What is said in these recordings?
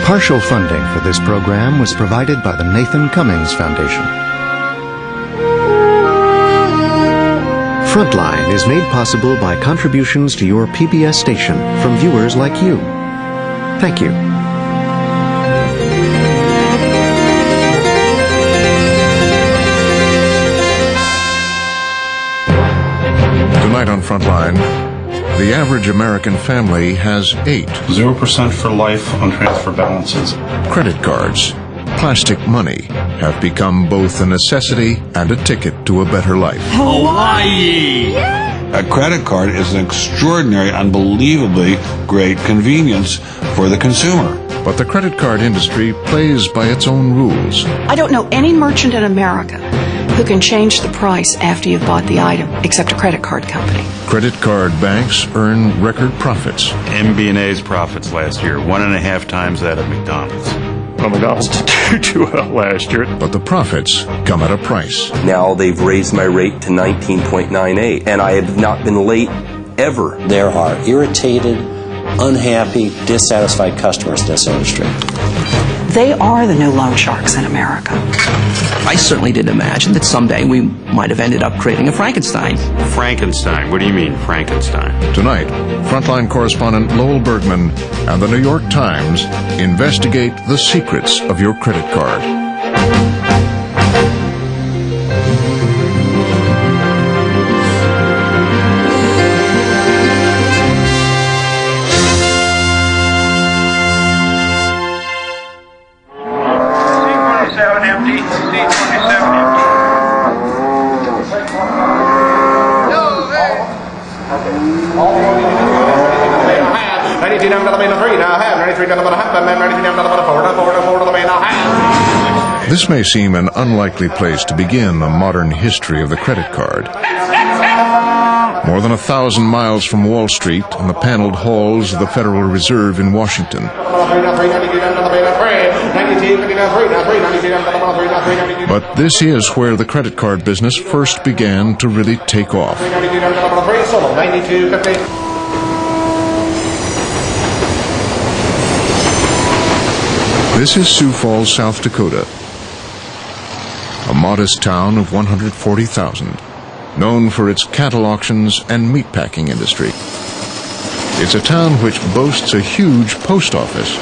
Partial funding for this program was provided by the Nathan Cummings Foundation. Frontline is made possible by contributions to your PBS station from viewers like you. Thank you. Tonight on Frontline, the average American family has 0% for life on transfer balances. Credit cards, plastic money, have become both a necessity and a ticket to a better life. Hawaii! A credit card is an extraordinary, unbelievably great convenience for the consumer. But the credit card industry plays by its own rules. I don't know any merchant in America who can change the price after you've bought the item, except a credit card company. Credit card banks earn record profits. MB&A's profits last year, 1.5 times that of McDonald's. Well, McDonald's did too well last year. But the profits come at a price. Now they've raised my rate to 19.98, and I have not been late ever. There are irritated, unhappy, dissatisfied customers in this industry. They are the new loan sharks in America. I certainly didn't imagine that someday we might have ended up creating a Frankenstein. Frankenstein? What do you mean, Frankenstein? Tonight, Frontline correspondent Lowell Bergman and the New York Times investigate the secrets of your credit card. This may seem an unlikely place to begin the modern history of the credit card. More than 1,000 miles from Wall Street and the paneled halls of the Federal Reserve in Washington. But this is where the credit card business first began to really take off. This is Sioux Falls, South Dakota, a modest town of 140,000, known for its cattle auctions and meatpacking industry. It's a town which boasts a huge post office,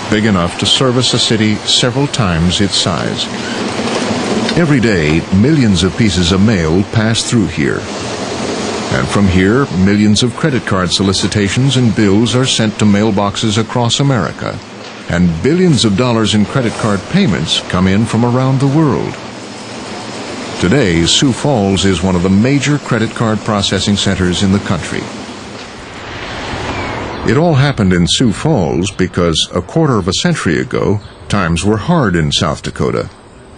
big enough to service a city several times its size. Every day, millions of pieces of mail pass through here. And from here, millions of credit card solicitations and bills are sent to mailboxes across America. And billions of dollars in credit card payments come in from around the world. Today, Sioux Falls is one of the major credit card processing centers in the country. It all happened in Sioux Falls because a quarter of a century ago, times were hard in South Dakota.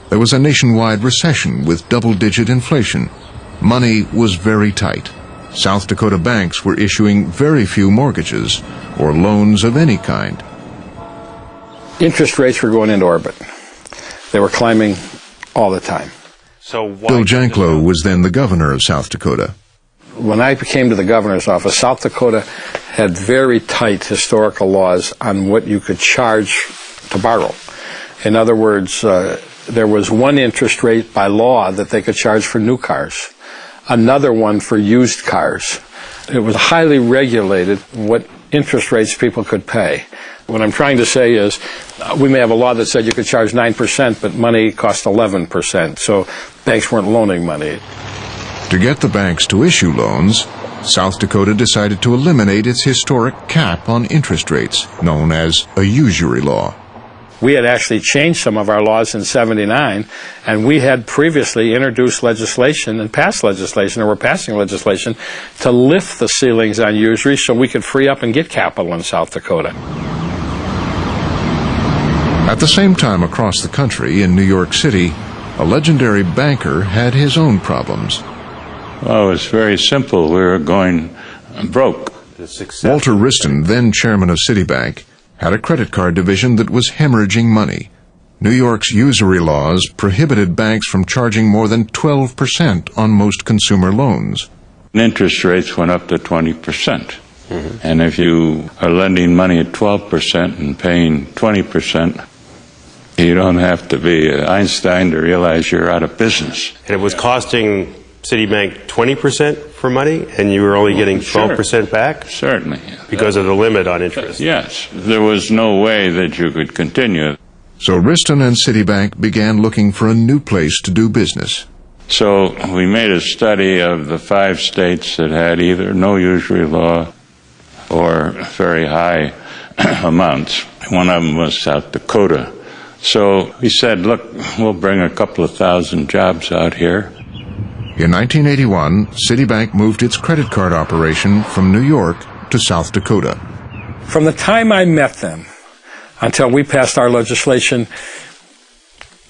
There was a nationwide recession with double-digit inflation. Money was very tight. South Dakota banks were issuing very few mortgages or loans of any kind. Interest rates were going into orbit. They were climbing all the time. Bill Janklow was then the governor of South Dakota. When I came to the governor's office, South Dakota had very tight historical laws on what you could charge to borrow. In other words, there was one interest rate by law that they could charge for new cars, another one for used cars. It was highly regulated what interest rates people could pay. What I'm trying to say is we may have a law that said you could charge 9%, but money cost 11%, so banks weren't loaning money. To get the banks to issue loans, South Dakota decided to eliminate its historic cap on interest rates, known as a usury law. We had actually changed some of our laws in '79, and we had previously introduced legislation and passed legislation, or were passing legislation, to lift the ceilings on usury so we could free up and get capital in South Dakota. At the same time across the country, in New York City, a legendary banker had his own problems. Well, it was very simple. We were going broke. Walter Wriston, then chairman of Citibank, had a credit card division that was hemorrhaging money. New York's usury laws prohibited banks from charging more than 12% on most consumer loans. Interest rates went up to 20%. And if you are lending money at 12% and paying 20%, you don't have to be Einstein to realize you're out of business. And it was costing Citibank 20% for money, and you were only getting 12% back? Certainly. Because of the limit on interest? Yes. There was no way that you could continue. So Riston and Citibank began looking for a new place to do business. So we made a study of the 5 states that had either no usury law or very high amounts. One of them was South Dakota. So we said, look, we'll bring a couple of thousand jobs out here. In 1981, Citibank moved its credit card operation from New York to South Dakota. From the time I met them until we passed our legislation,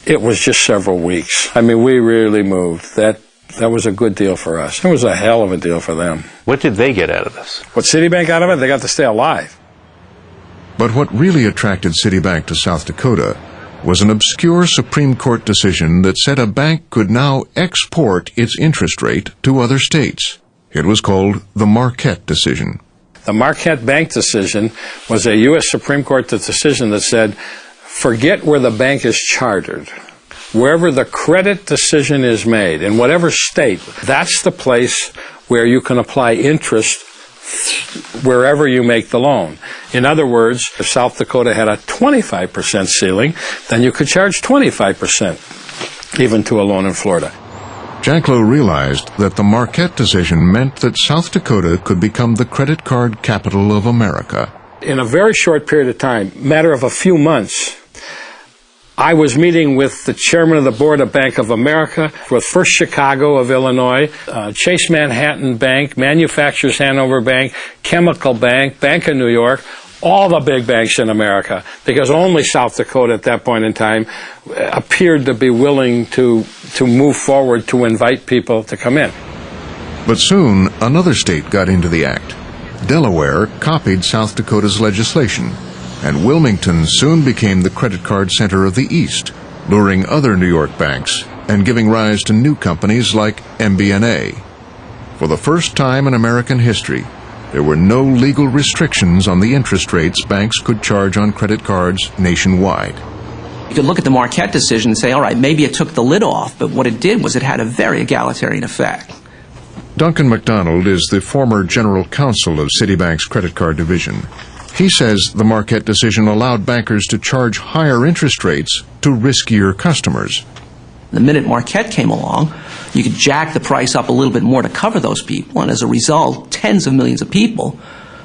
it was just several weeks. I mean, we really moved. That was a good deal for us. It was a hell of a deal for them. What did they get out of this? What Citibank got out of it? They got to stay alive. But what really attracted Citibank to South Dakota was an obscure Supreme Court decision that said a bank could now export its interest rate to other states. It was called the Marquette decision. The Marquette Bank decision was a U.S. Supreme Court decision that said, forget where the bank is chartered. Wherever the credit decision is made, in whatever state, that's the place where you can apply interest wherever you make the loan. In other words, if South Dakota had a 25% ceiling, then you could charge 25%, even to a loan in Florida. Janklow realized that the Marquette decision meant that South Dakota could become the credit card capital of America. In a very short period of time, matter of a few months, I was meeting with the chairman of the board of Bank of America, with First Chicago of Illinois, Chase Manhattan Bank, Manufacturers Hanover Bank, Chemical Bank, Bank of New York, all the big banks in America, because only South Dakota at that point in time appeared to be willing to move forward to invite people to come in. But soon, another state got into the act. Delaware copied South Dakota's legislation, and Wilmington soon became the credit card center of the East, luring other New York banks and giving rise to new companies like MBNA. For the first time in American history, there were no legal restrictions on the interest rates banks could charge on credit cards nationwide. You could look at the Marquette decision and say, all right, maybe it took the lid off, but what it did was it had a very egalitarian effect. Duncan McDonald is the former general counsel of Citibank's credit card division. He says the Marquette decision allowed bankers to charge higher interest rates to riskier customers. The minute Marquette came along, you could jack the price up a little bit more to cover those people, and as a result, tens of millions of people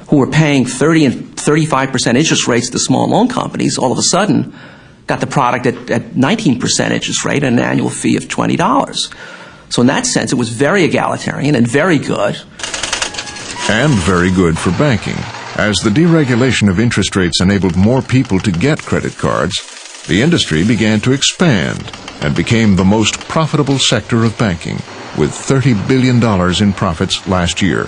who were paying 30 and 35% interest rates to small loan companies all of a sudden got the product at 19% interest rate and an annual fee of $20. So in that sense, it was very egalitarian and very good. And very good for banking. As the deregulation of interest rates enabled more people to get credit cards, the industry began to expand and became the most profitable sector of banking, with $30 billion in profits last year.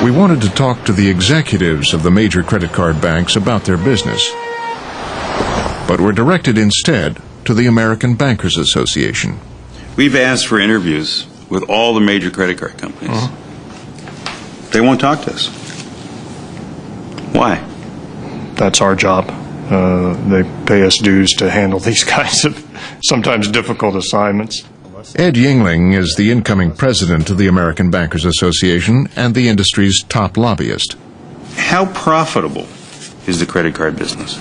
We wanted to talk to the executives of the major credit card banks about their business, but were directed instead to the American Bankers Association. We've asked for interviews with all the major credit card companies. They won't talk to us. Why? That's our job. They pay us dues to handle these kinds of sometimes difficult assignments. Ed Yingling is the incoming president of the American Bankers Association and the industry's top lobbyist. How profitable is the credit card business?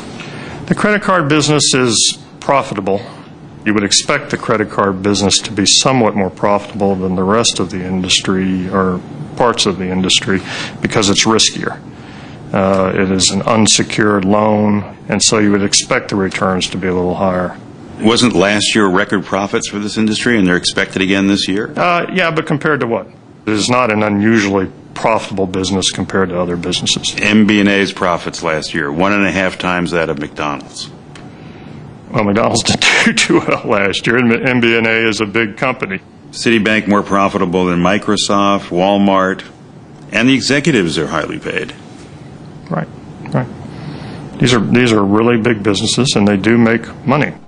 The credit card business is profitable. You would expect the credit card business to be somewhat more profitable than the rest of the industry or parts of the industry because it's riskier. It is an unsecured loan, and so you would expect the returns to be a little higher. Wasn't last year record profits for this industry, and they're expected again this year? Yeah, but compared to what? It is not an unusually profitable business compared to other businesses. MBNA's profits last year, 1.5 times that of McDonald's. Well, McDonald's didn't do too well last year, and MBNA is a big company. Citibank more profitable than Microsoft, Walmart, and the executives are highly paid. Right. These are really big businesses, and they do make money.